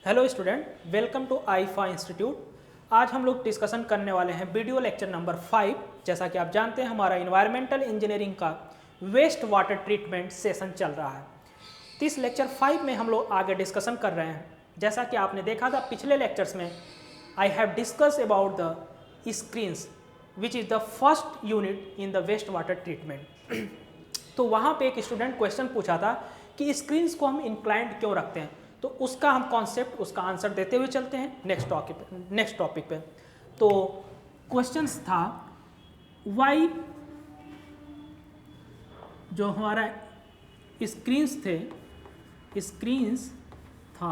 Hello student, welcome to IIFA institute. आज हम लोग डिस्कशन करने वाले हैं वीडियो लेक्चर नंबर 5। जैसा कि आप जानते हैं हमारा इन्वायरमेंटल इंजीनियरिंग का वेस्ट वाटर ट्रीटमेंट सेशन चल रहा है। तो इस लेक्चर 5 में हम लोग आगे डिस्कशन कर रहे हैं। जैसा कि आपने देखा था पिछले लेक्चर्स में, I have discuss about the screens which is the first unit in the waste water treatment. तो वहाँ पे एक स्टूडेंट क्वेश्चन पूछा था कि स्क्रीन्स को हम इंक्लाइंड क्यों रखते हैं। तो उसका हम कॉन्सेप्ट, उसका आंसर देते हुए चलते हैं नेक्स्ट टॉपिक पे। तो क्वेश्चंस था वाई जो हमारा स्क्रीन्स था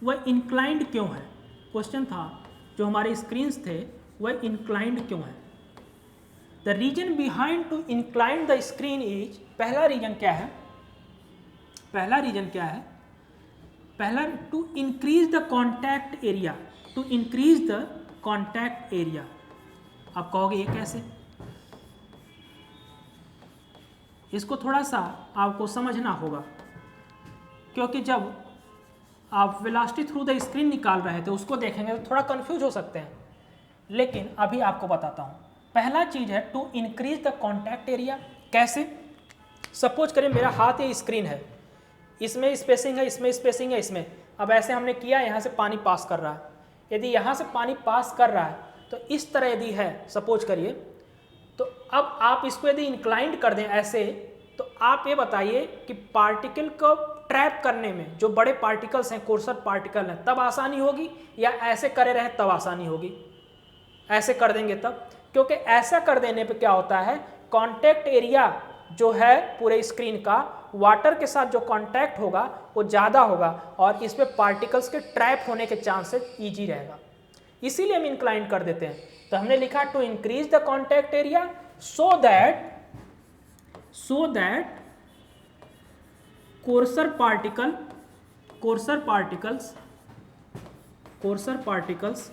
वह इंक्लाइंड क्यों है। क्वेश्चन था जो हमारे स्क्रीन्स थे वह इंक्लाइंड क्यों है। The reason behind to inclined the screen is, पहला रीजन क्या है, पहला to increase the contact area, आप कहोगे ये कैसे। इसको थोड़ा सा आपको समझना होगा, क्योंकि जब आप वेलोसिटी थ्रू द स्क्रीन निकाल रहे थे उसको देखेंगे तो थोड़ा कंफ्यूज हो सकते हैं, लेकिन अभी आपको बताता हूँ। पहला चीज है to increase the contact area. कैसे? सपोज करें मेरा हाथ ये स्क्रीन है, इसमें स्पेसिंग है, इसमें स्पेसिंग है, इसमें। अब ऐसे हमने किया, यहाँ से पानी पास कर रहा है। यदि यहाँ से पानी पास कर रहा है तो इस तरह यदि है, सपोज करिए, तो अब आप इसको यदि इंक्लाइंड कर दें ऐसे, तो आप ये बताइए कि पार्टिकल को ट्रैप करने में जो बड़े पार्टिकल्स हैं, कोर्सर पार्टिकल हैं, तब आसानी होगी, या ऐसे करे रहें तब आसानी होगी? ऐसे कर देंगे तब, क्योंकि ऐसा कर देने पे क्या होता है, कॉन्टैक्ट एरिया जो है पूरे स्क्रीन का वाटर के साथ जो कांटेक्ट होगा वो ज़्यादा होगा और इस पे पार्टिकल्स के ट्रैप होने के चांसेस ईजी रहेगा। इसीलिए हम इंक्लाइन कर देते हैं। तो हमने लिखा to increase the contact area so that coarser particles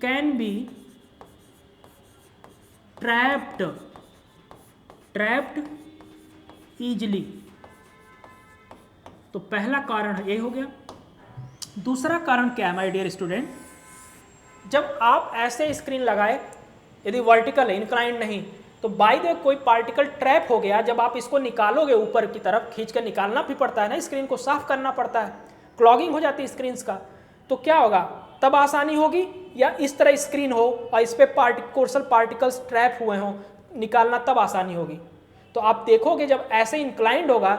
can be trapped easily. तो पहला कारण ये हो गया। दूसरा कारण क्या है माय डियर स्टूडेंट, जब आप ऐसे स्क्रीन लगाए, यदि वर्टिकल है, इंक्लाइंड नहीं, तो बाय द कोई पार्टिकल ट्रैप हो गया, जब आप इसको निकालोगे ऊपर की तरफ खींच कर निकालना भी पड़ता है ना, स्क्रीन को साफ करना पड़ता है, क्लॉगिंग हो जाती है स्क्रीन का, तो क्या होगा, तब आसानी होगी, या इस तरह स्क्रीन हो और इस पर कोर्सर पार्टिकल्स ट्रैप हुए हों, निकालना तब आसानी होगी। तो आप देखोगे जब ऐसे इंक्लाइंड होगा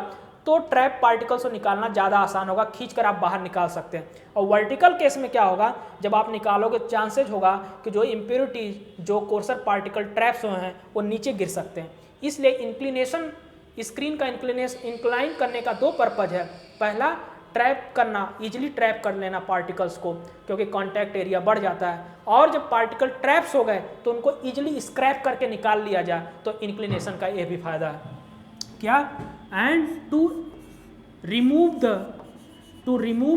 तो ट्रैप पार्टिकल्स को निकालना ज़्यादा आसान होगा, खींचकर आप बाहर निकाल सकते हैं। और वर्टिकल केस में क्या होगा, जब आप निकालोगे चांसेज होगा कि जो इम्प्योरिटीज, जो कोर्सर पार्टिकल ट्रैप्स हुए हैं वो नीचे गिर सकते हैं। इसलिए इंक्लिनेशन, स्क्रीन का इंक्लाइन करने का दो पर्पज है। पहला, ट्रैप करना, इजिली ट्रैप कर लेना पार्टिकल्स को, क्योंकि कॉन्टैक्ट एरिया बढ़ जाता है, और जब पार्टिकल ट्रैप्स हो गए तो उनको इजिली स्क्रैप करके निकाल लिया जाए, तो इंक्लिनेशन का ये भी फायदा है। क्या? And to remove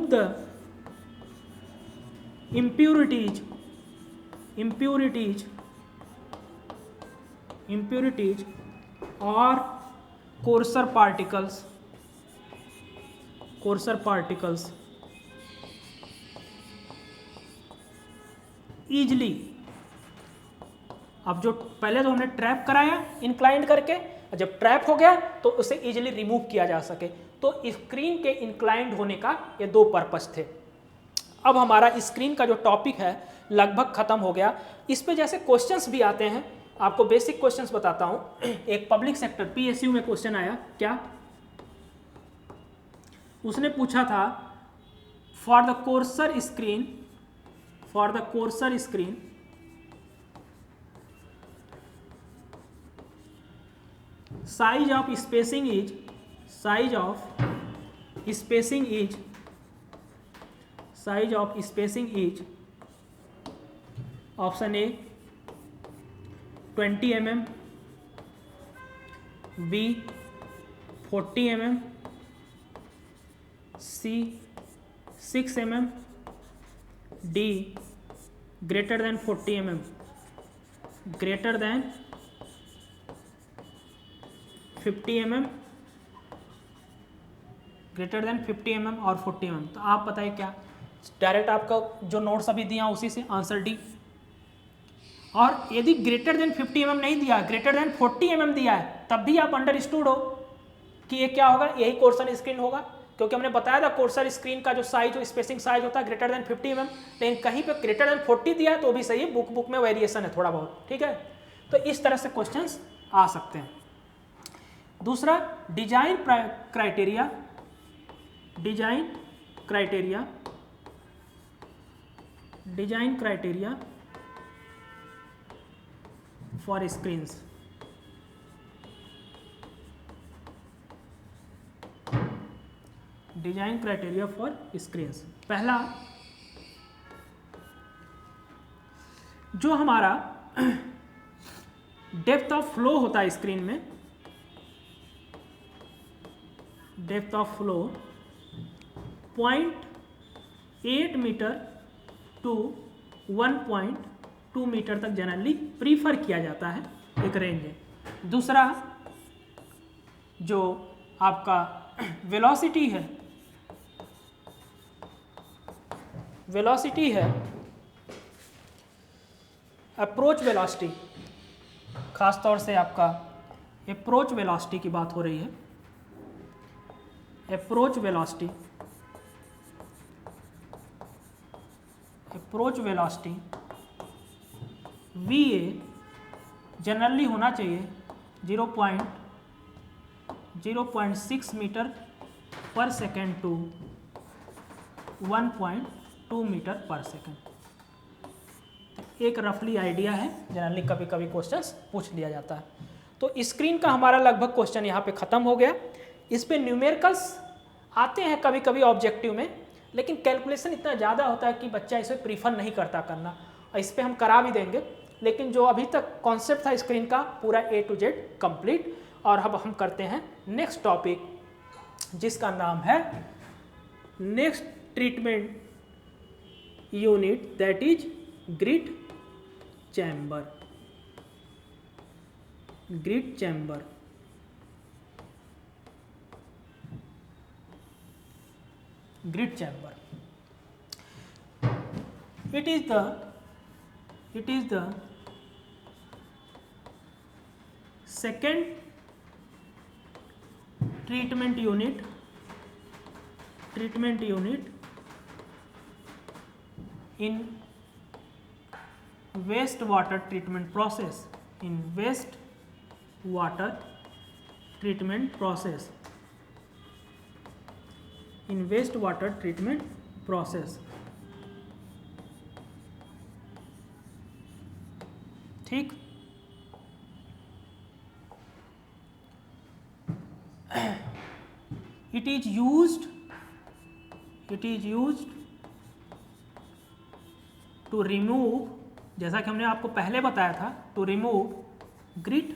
the impurities और coarser particles easily। अब जो पहले तो हमने ट्रैप कराया इंक्लाइंड करके, जब ट्रैप हो गया तो उसे इजीली रिमूव किया जा सके। तो स्क्रीन के इंक्लाइंड होने का ये दो पर्पस थे। अब हमारा स्क्रीन का जो टॉपिक है लगभग खत्म हो गया। इस पे जैसे क्वेश्चंस भी आते हैं, आपको बेसिक क्वेश्चंस बताता हूं। एक पब्लिक सेक्टर पीएसयू में क्वेश्चन आया, क्या उसने पूछा था, for the courser screen size of spacing is option A 20 mm, B 40 mm, C 6 mm, D greater than 40 mm, greater than 50 mm, greater than 50 mm और 40 mm। तो आप बताइए क्या, डायरेक्ट आपका जो नोट्स अभी दिया उसी से आंसर डी। और यदि ग्रेटर देन 50 mm नहीं दिया, ग्रेटर देन 40 mm दिया है, तब भी आप अंडरस्टूड हो कि ये क्या होगा, यही कोर्सर स्क्रीन होगा, क्योंकि हमने बताया था कोर्सर स्क्रीन का जो साइज, स्पेसिंग साइज होता है ग्रेटर देन 50 mm। लेकिन कहीं पे ग्रेटर देन 40 दिया है तो भी सही है, बुक में वेरिएशन है थोड़ा बहुत, ठीक है। तो इस तरह से क्वेश्चंस आ सकते हैं। दूसरा, design criteria, design criteria, design criteria for screens. Design criteria for screens. पहला, जो हमारा डेप्थ ऑफ फ्लो होता है स्क्रीन में, depth of flow 0.8 metre to 1.2 metre तक जनरली प्रीफर किया जाता है, एक रेंज है। दूसरा, जो आपका वेलोसिटी है, वेलोसिटी है अप्रोच वेलोसिटी, खास तौर से आपका अप्रोच वेलोसिटी की बात हो रही है, approach velocity, approach velocity VA generally होना चाहिए 0.6 मीटर पर सेकेंड टू 1.2 मीटर पर सेकेंड। एक रफली आइडिया है, जनरली कभी कभी क्वेश्चंस पूछ लिया जाता है। तो स्क्रीन का हमारा लगभग क्वेश्चन यहाँ पे ख़त्म हो गया। इस पे न्यूमेरिकल्स आते हैं कभी कभी ऑब्जेक्टिव में, लेकिन कैलकुलेशन इतना ज़्यादा होता है कि बच्चा इसे प्रीफर नहीं करता करना, और इस पे हम करा भी देंगे, लेकिन जो अभी तक कॉन्सेप्ट था स्क्रीन का पूरा A to Z कंप्लीट। और अब हम करते हैं नेक्स्ट टॉपिक, जिसका नाम है next treatment unit, that is grid chamber, grid chamber. Grid chamber, it is the second treatment unit in wastewater treatment process, in wastewater treatment process, in wastewater treatment process। ठीक, it is used to remove, जैसा कि हमने आपको पहले बताया था, to remove grit।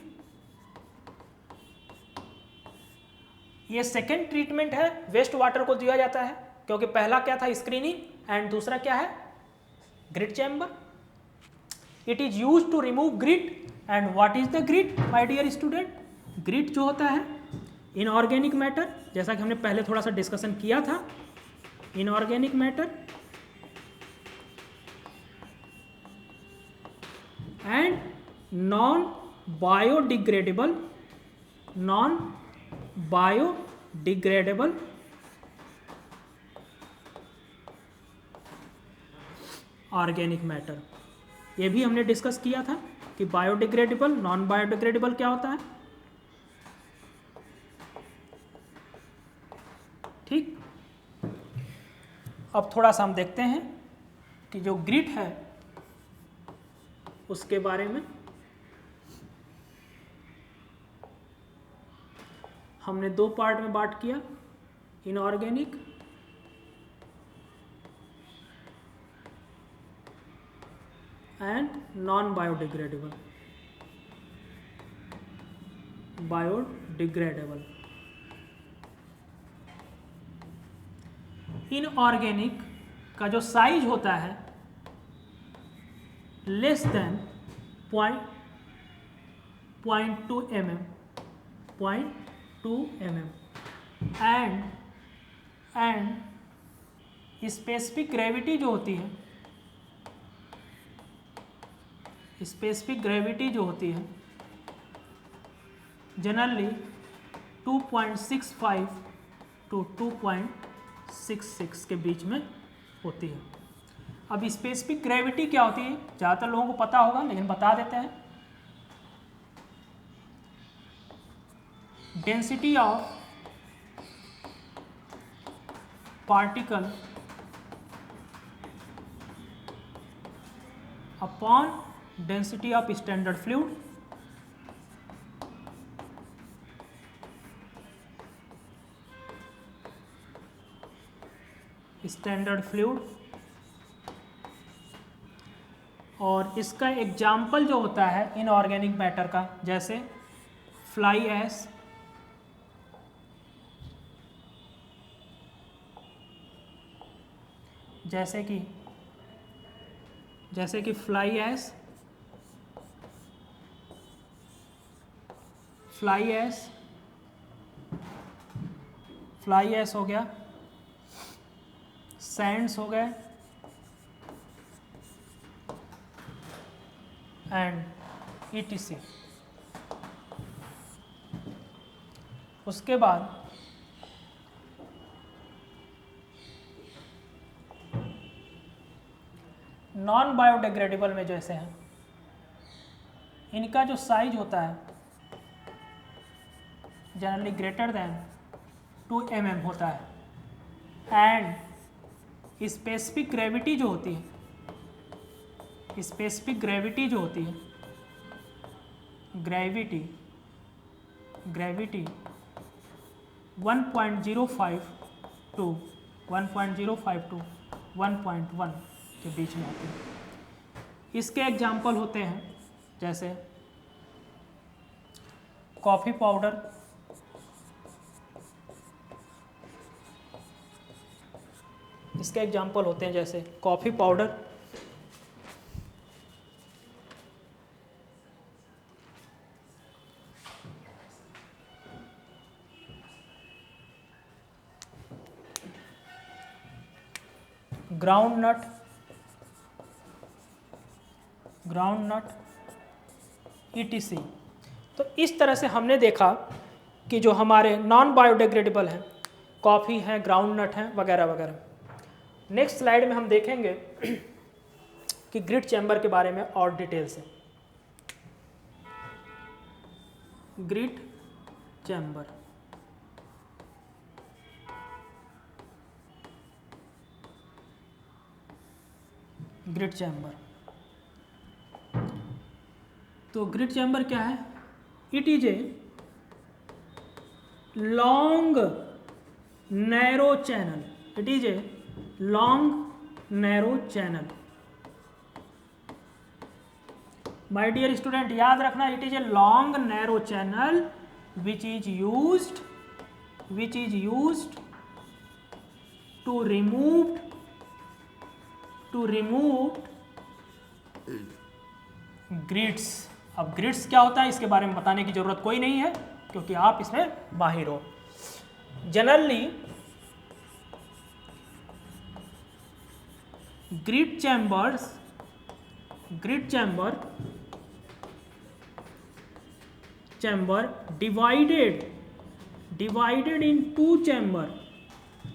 ये second treatment है, वेस्ट वाटर को दिया जाता है, क्योंकि पहला क्या था, स्क्रीनिंग, एंड दूसरा क्या है, grid chamber. It is use to remove grit. And what is the grit my dear student? Grit जो होता है इनऑर्गेनिक मैटर, जैसा कि हमने पहले थोड़ा सा डिस्कशन किया था, inorganic matter and non biodegradable organic matter. ये भी हमने डिस्कस किया था कि बायोडिग्रेडेबल, नॉन बायोडिग्रेडेबल क्या होता है। ठीक, अब थोड़ा सा हम देखते हैं कि जो ग्रिट है उसके बारे में। हमने दो पार्ट में बांट किया, inorganic and non biodegradable. Inorganic का जो साइज होता है less than 0.2 mm and and specific gravity जो होती है, स्पेसिफिक ग्रेविटी जो होती है जनरली 2.65 टू 2.66 के बीच में होती है। अब स्पेसिफिक ग्रेविटी क्या होती है, ज़्यादातर लोगों को पता होगा लेकिन बता देते हैं। Density of particle upon density of standard fluid, standard fluid. और इसका एग्जाम्पल जो होता है इनऑर्गेनिक मैटर का, जैसे फ्लाई ऐश, जैसे कि फ्लाई ऐश, फ्लाई ऐश हो गया, सैंड्स हो गए एंड ETC। उसके बाद नॉन बायोडिग्रेडेबल में जैसे हैं, इनका जो साइज होता है जनरली ग्रेटर देन 2 mm होता है एंड स्पेसिफिक ग्रेविटी जो होती है, स्पेसिफिक ग्रेविटी जो होती है, ग्रेविटी 1.05 टू 1.1 के बीच में होती है। इसके एग्जाम्पल होते हैं जैसे कॉफ़ी पाउडर, इसके एग्जाम्पल होते हैं जैसे coffee powder, ground nut ETC। तो इस तरह से हमने देखा कि जो हमारे नॉन बायोडिग्रेडेबल हैं, कॉफ़ी हैं, ग्राउंड नट हैं, वगैरह वगैरह। नेक्स्ट स्लाइड में हम देखेंगे कि ग्रिड चैम्बर के बारे में और डिटेल से। Grid chamber, grid chamber. तो ग्रिड चैम्बर क्या है? It is a long narrow channel, it is a long narrow channel. My dear student, याद रखना, it is a long narrow channel which is used to remove grids। अब grids क्या होता है इसके बारे में बताने की जरूरत कोई नहीं है क्योंकि आप इसमें माहिर हो। Generally grid chamber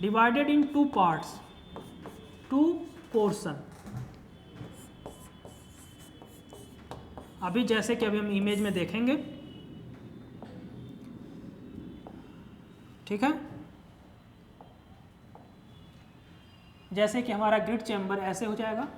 divided in two parts, two portion। अभी जैसे कि अभी हम इमेज में देखेंगे, ठीक है। जैसे कि हमारा ग्रिड चैम्बर ऐसे हो जाएगा,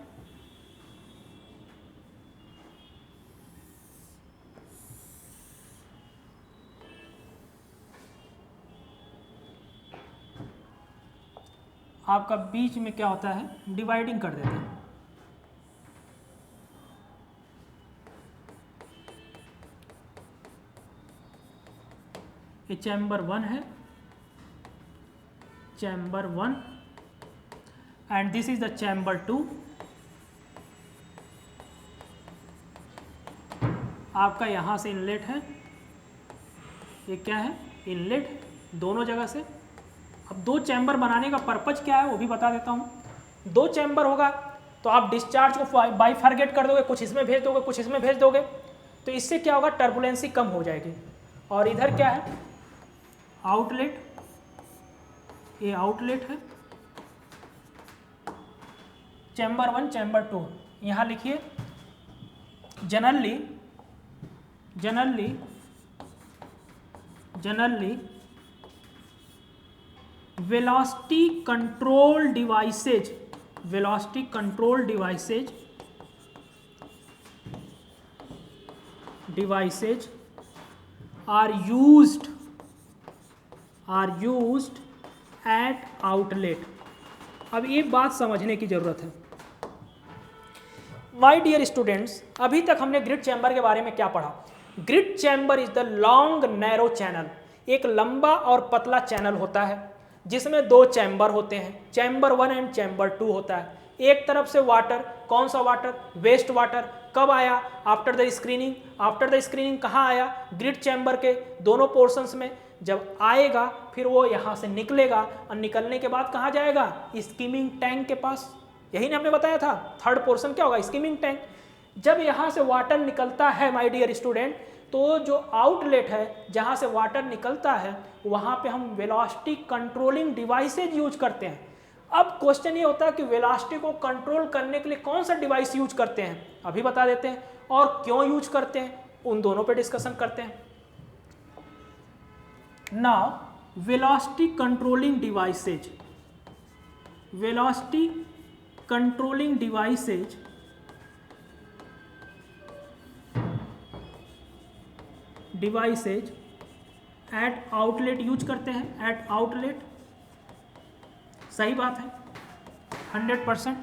आपका बीच में क्या होता है, डिवाइडिंग कर देते हैं। ये चैम्बर 1 है, chamber 1 and this is the chamber 2। आपका यहाँ से इनलेट है, ये क्या है, इनलेट दोनों जगह से, अब 2 चैम्बर बनाने का पर्पज क्या है वो भी बता देता हूँ। 2 चैम्बर होगा तो आप डिस्चार्ज को बाइफरगेट कर दोगे, कुछ इसमें भेज दोगे, कुछ इसमें भेज दोगे, तो इससे क्या होगा, टर्बुलेंसी कम हो जाएगी। और इधर क्या है, आउटलेट, ये आउटलेट है, चैम्बर 1 चैम्बर 2। यहाँ लिखिए generally velocity control devices are used at outlet। अब एक बात समझने की जरूरत है माय डियर स्टूडेंट्स, अभी तक हमने ग्रिड चैम्बर के बारे में क्या पढ़ा। Grid chamber is the long narrow channel, एक लंबा और पतला चैनल होता है जिसमें 2 चैम्बर होते हैं, चैम्बर 1 एंड चैम्बर 2 होता है। एक तरफ से वाटर, कौन सा वाटर, वेस्ट वाटर, कब आया, आफ्टर द स्क्रीनिंग कहाँ आया, ग्रिड चैम्बर के दोनों पोर्शंस में। जब आएगा फिर वो यहाँ से निकलेगा और निकलने के बाद कहाँ जाएगा, स्कीमिंग टैंक के पास। यही ने हमने बताया था, थर्ड पोर्शन क्या होगा, स्कीमिंग टैंक। जब यहाँ से वाटर निकलता है माय डियर स्टूडेंट, तो जो आउटलेट है जहाँ से वाटर निकलता है वहाँ पे हम वेलोसिटी कंट्रोलिंग डिवाइसेज यूज करते हैं। अब क्वेश्चन ये होता है कि वेलोसिटी को कंट्रोल करने के लिए कौन सा डिवाइस यूज करते हैं, अभी बता देते हैं, और क्यों यूज करते हैं, उन दोनों पे डिस्कशन करते हैं। Now velocity controlling devices at outlet use करते हैं, एट आउटलेट। सही बात है 100%।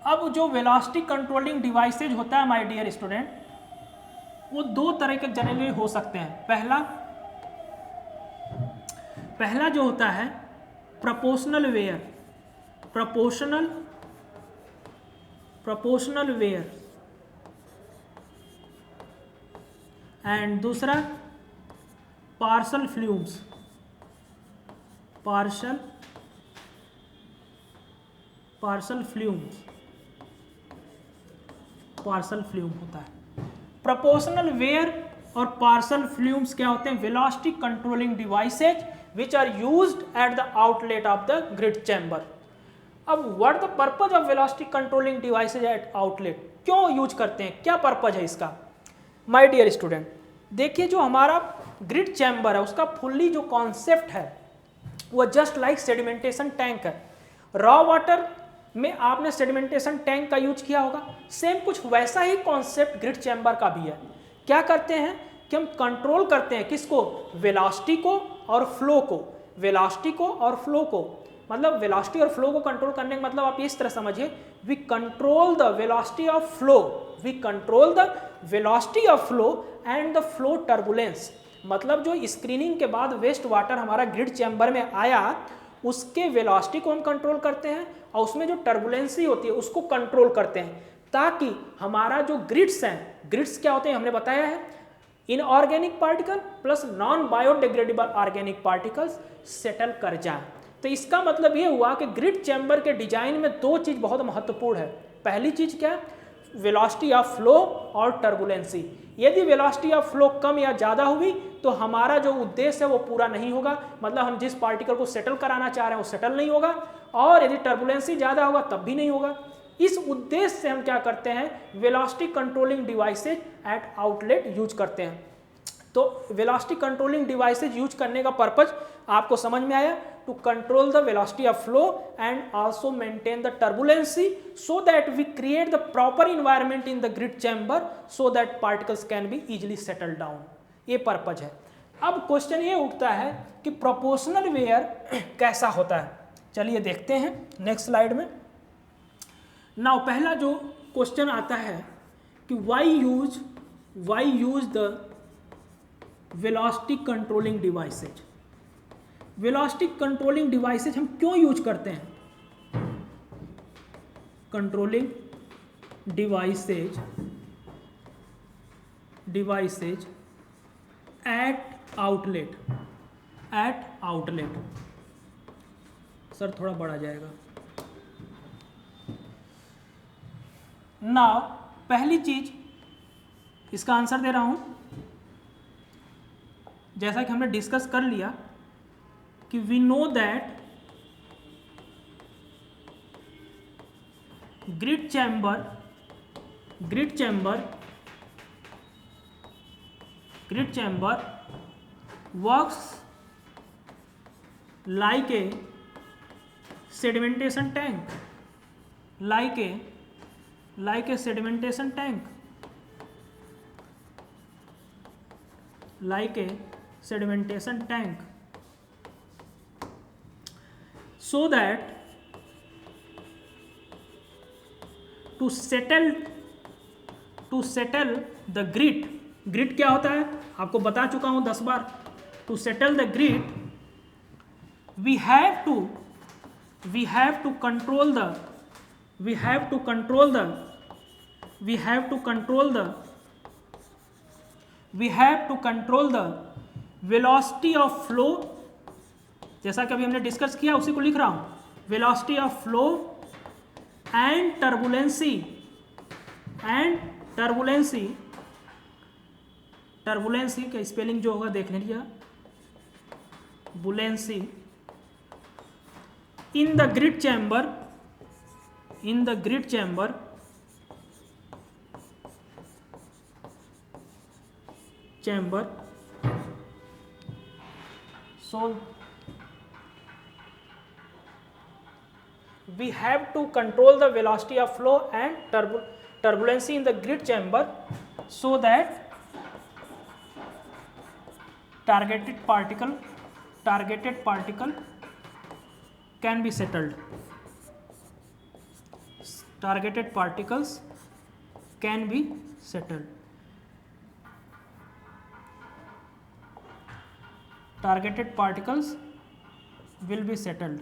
अब जो वेलोसिटी कंट्रोलिंग डिवाइसेज होता है माय डियर स्टूडेंट, वो 2 तरह के जनरली हो सकते हैं। पहला जो होता है प्रोपोर्शनल वेयर, एंड दूसरा पार्सल फ्लूम्स, पार्सल फ्लूम होता है। प्रोपोर्शनल वेयर और पार्सल फ्लूम्स क्या होते हैं, velocity controlling devices which are used at the outlet of the grid chamber. अब what the purpose of velocity controlling devices at outlet, क्यों use करते हैं, क्या पर्पज है इसका। माय डियर स्टूडेंट, देखिए जो हमारा ग्रिड चैम्बर है उसका फुल्ली जो कॉन्सेप्ट है वो जस्ट लाइक सेडिमेंटेशन टैंक है। रॉ वाटर में आपने सेडिमेंटेशन टैंक का यूज किया होगा, सेम कुछ वैसा ही कॉन्सेप्ट ग्रिड चैम्बर का भी है। क्या करते हैं कि हम कंट्रोल करते हैं किसको, वेलोसिटी को और फ्लो को, मतलब वेलोसिटी और फ्लो को कंट्रोल करने का मतलब आप इस तरह समझिए, we control the velocity of flow and the flow turbulence. मतलब जो स्क्रीनिंग के बाद वेस्ट वाटर हमारा ग्रिड चैम्बर में आया उसके वेलोसिटी को हम कंट्रोल करते हैं और उसमें जो टर्बुलेंसी होती है उसको कंट्रोल करते हैं, ताकि हमारा जो ग्रिड्स हैं, ग्रिड्स क्या होते हैं हमने बताया है, inorganic particle plus non biodegradable organic particles settle कर जाए। तो इसका मतलब ये हुआ कि ग्रिड चैम्बर के डिजाइन में 2 चीज बहुत महत्वपूर्ण है। पहली चीज क्या है, वेलोसिटी ऑफ फ्लो और टर्बुलेंसी। यदि वेलोसिटी ऑफ फ्लो कम या ज़्यादा हुई तो हमारा जो उद्देश्य है वो पूरा नहीं होगा, मतलब हम जिस पार्टिकल को सेटल कराना चाह रहे हैं वो सेटल नहीं होगा, और यदि टर्बुलेंसी ज़्यादा होगा तब भी नहीं होगा। इस उद्देश्य से हम क्या करते हैं, velocity controlling devices at outlet use करते हैं। तो वेलोसिटी कंट्रोलिंग डिवाइसेज यूज करने का पर्पज आपको समझ में आया, to control the velocity of flow and also maintain the turbulency so that we create the proper environment in the grid chamber so that particles can be easily settle down. ये purpose है। अब question ये उठता है कि proportional where कैसा होता है, चलिए देखते हैं नेक्स्ट स्लाइड में। नाउ पहला जो क्वेश्चन आता है कि why use the velocity controlling devices. Velocity controlling devices हम क्यों यूज करते हैं, controlling devices at outlet. Eight outlet. Sir थोड़ा बढ़ा जाएगा। नाउ पहली चीज, इसका आंसर दे रहा हूं, जैसा कि हमने डिस्कस कर लिया कि we know that grid chamber works like a sedimentation tank, like a sedimentation tank, like a sedimentation tank, so that to settle the grit क्या होता है आपको बता चुका हूं 10 बार। to settle the grit we have to control the velocity of flow, जैसा कि अभी हमने डिस्कस किया उसी को लिख रहा हूं, velocity of flow and turbulency का स्पेलिंग जो होगा देख लीजिए, बुलेंसी in the grid chamber so we have to control the velocity of flow and turbulency in the grid chamber so that targeted particle can be settled. Targeted particles can be settled. Targeted particles will be settled.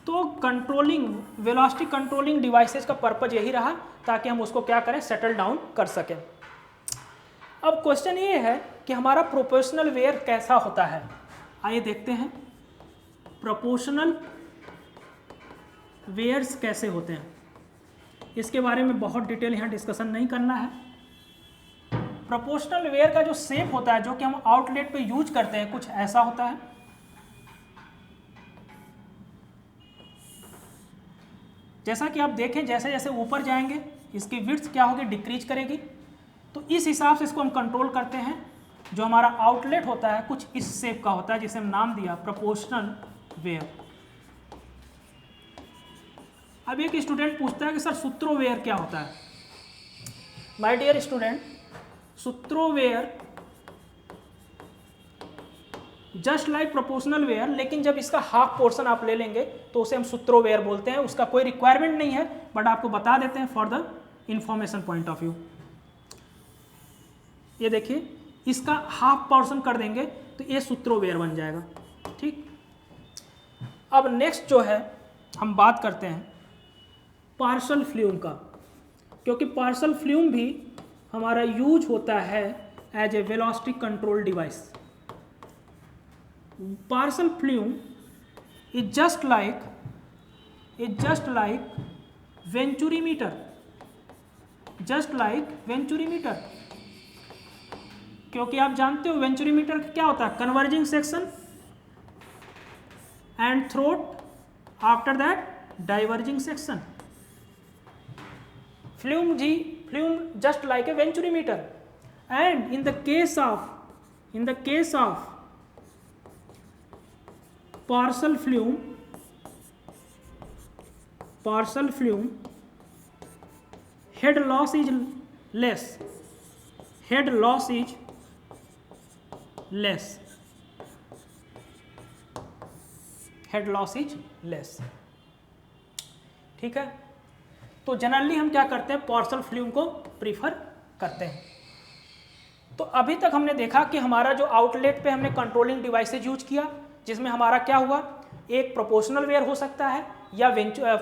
तो velocity controlling devices का purpose यही रहा ताकि हम उसको क्या करें, settle down कर सकें। अब क्वेश्चन ये है कि हमारा प्रोपोर्शनल वेयर कैसा होता है, आइए देखते हैं प्रोपोर्शनल वेयर्स कैसे होते हैं। इसके बारे में बहुत डिटेल यहाँ डिस्कशन नहीं करना है। प्रोपोर्शनल वेयर का जो शेप होता है, जो कि हम आउटलेट पे यूज करते हैं, कुछ ऐसा होता है। जैसा कि आप देखें, जैसे जैसे ऊपर जाएंगे इसकी विड्थ क्या होगी, डिक्रीज करेगी। तो इस हिसाब से इसको हम कंट्रोल करते हैं। जो हमारा आउटलेट होता है कुछ इस शेप का होता है, जिसे हम नाम दिया प्रोपोर्शनल वेयर। अब एक स्टूडेंट पूछता है कि सर सूत्रोवेयर क्या होता है। My dear student, Sutro weir just like proportional weir, लेकिन जब इसका हाफ पोर्शन आप ले लेंगे तो उसे हम सूत्रोवेयर बोलते हैं। उसका कोई रिक्वायरमेंट नहीं है, बट आपको बता देते हैं for the information point of view. ये देखिए, इसका हाफ पोर्शन कर देंगे तो ये सूत्रोवेयर बन जाएगा। ठीक, अब नेक्स्ट जो है हम बात करते हैं पार्सल फ्लूम का, क्योंकि पार्सल फ्लूम भी हमारा यूज होता है as a velocity control device. Parshall flume is just like venturimeter, क्योंकि आप जानते हो वेंचुरीमीटर क्या होता है, converging section and throat, after that diverging section. Flume just like a venturimeter, and in the case of partial flume head loss is less. ठीक है, तो जनरली हम क्या करते हैं, पार्सल फ्लूम को प्रीफर करते हैं। तो अभी तक हमने देखा कि हमारा जो आउटलेट पे हमने कंट्रोलिंग डिवाइसेज यूज किया, जिसमें हमारा क्या हुआ, एक प्रोपोर्शनल वेयर हो सकता है या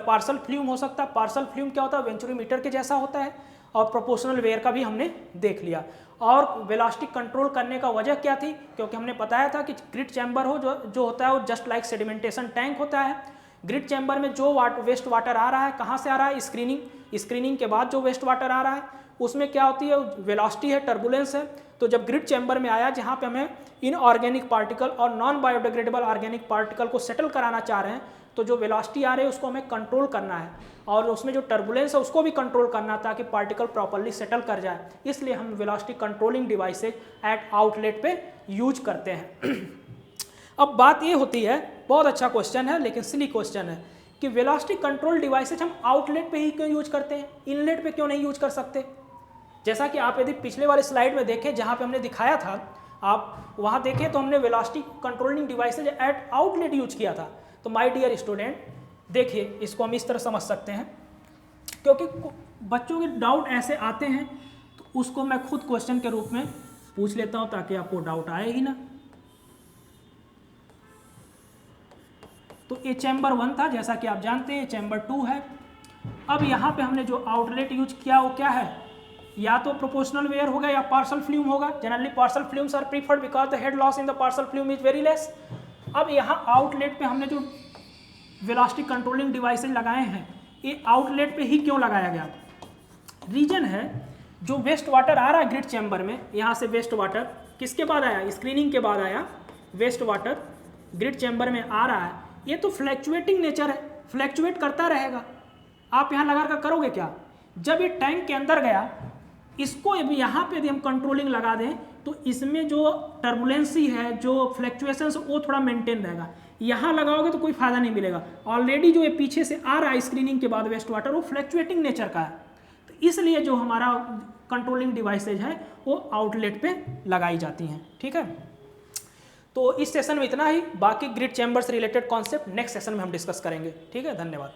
पार्सल फ्लूम हो सकता है। पार्सल फ्लूम क्या होता है, वेंचुरीमीटर के जैसा होता है, और प्रोपोर्शनल वेयर का भी हमने देख लिया। और वेलोसिटी कंट्रोल करने का वजह क्या थी, क्योंकि हमने बताया था कि ग्रिड चैम्बर हो जो होता है वो जस्ट लाइक सेडिमेंटेशन टैंक होता है। ग्रिड चैम्बर में जो वेस्ट वाटर आ रहा है कहाँ से आ रहा है, स्क्रीनिंग के बाद जो वेस्ट वाटर आ रहा है उसमें क्या होती है, वेलोसिटी है, टर्बुलेंस है। तो जब ग्रिड चैम्बर में आया जहाँ पे हमें इनऑर्गेनिक पार्टिकल और नॉन बायोडिग्रेडेबल ऑर्गेनिक पार्टिकल को सेटल कराना चाह रहे हैं, तो जो वेलोसिटी आ रही है उसको हमें कंट्रोल करना है और उसमें जो टर्बुलेंस है उसको भी कंट्रोल करना ताकि पार्टिकल प्रॉपर्ली सेटल कर जाए। इसलिए हम velocity controlling devices at outlet पे यूज करते हैं। अब बात ये होती है, बहुत अच्छा क्वेश्चन है लेकिन सिली क्वेश्चन है, कि वेलोसिटी कंट्रोल डिवाइसेज हम आउटलेट पे ही क्यों यूज करते हैं, इनलेट पे क्यों नहीं यूज कर सकते। जैसा कि आप यदि पिछले वाले स्लाइड में देखें जहाँ पे हमने दिखाया था, आप वहाँ देखें तो हमने velocity controlling devices at outlet use किया था। तो माय डियर स्टूडेंट देखिए, इसको हम इस तरह समझ सकते हैं, क्योंकि बच्चों के डाउट ऐसे आते हैं तो उसको मैं खुद क्वेश्चन के रूप में पूछ लेता हूँ ताकि आपको डाउट आए ही ना। तो ये चैम्बर 1 था, जैसा कि आप जानते हैं चैम्बर 2 है। अब यहाँ पे हमने जो आउटलेट यूज किया वो क्या है, या तो प्रोपोर्शनल वेयर होगा या पार्सल फ्लूम होगा। Generally Parshall flumes are preferred because the head loss in the Parshall flume is very less. अब यहाँ आउटलेट पे हमने जो वेलोसिटी कंट्रोलिंग डिवाइसेज लगाए हैं, ये आउटलेट पे ही क्यों लगाया गया, रीजन है जो वेस्ट वाटर आ रहा है ग्रिड चैम्बर में, यहाँ से वेस्ट वाटर किसके बाद आया, स्क्रीनिंग के बाद आया वेस्ट वाटर ग्रिड चैम्बर में आ रहा है, ये तो फ्लैक्चुएटिंग नेचर है, फ्लैक्चुएट करता रहेगा। आप यहाँ लगा कर करोगे क्या, जब ये टैंक के अंदर गया, इसको यहाँ पे यदि हम कंट्रोलिंग लगा दें तो इसमें जो टर्बुलेंसी है, जो फ्लैक्चुएशंस, वो थोड़ा मेंटेन रहेगा। यहाँ लगाओगे तो कोई फायदा नहीं मिलेगा। ऑलरेडी जो ये पीछे से आ रहा है स्क्रीनिंग के बाद वेस्ट वाटर, वो फ्लैक्चुएटिंग नेचर का है, तो इसलिए जो हमारा कंट्रोलिंग डिवाइसेज है वो आउटलेट पे लगाई जाती हैं। ठीक है, तो इस सेशन में इतना ही, बाकी ग्रिड चैम्बर से रिलेटेड कॉन्सेप्ट नेक्स्ट सेशन में हम डिस्कस करेंगे। ठीक है, धन्यवाद।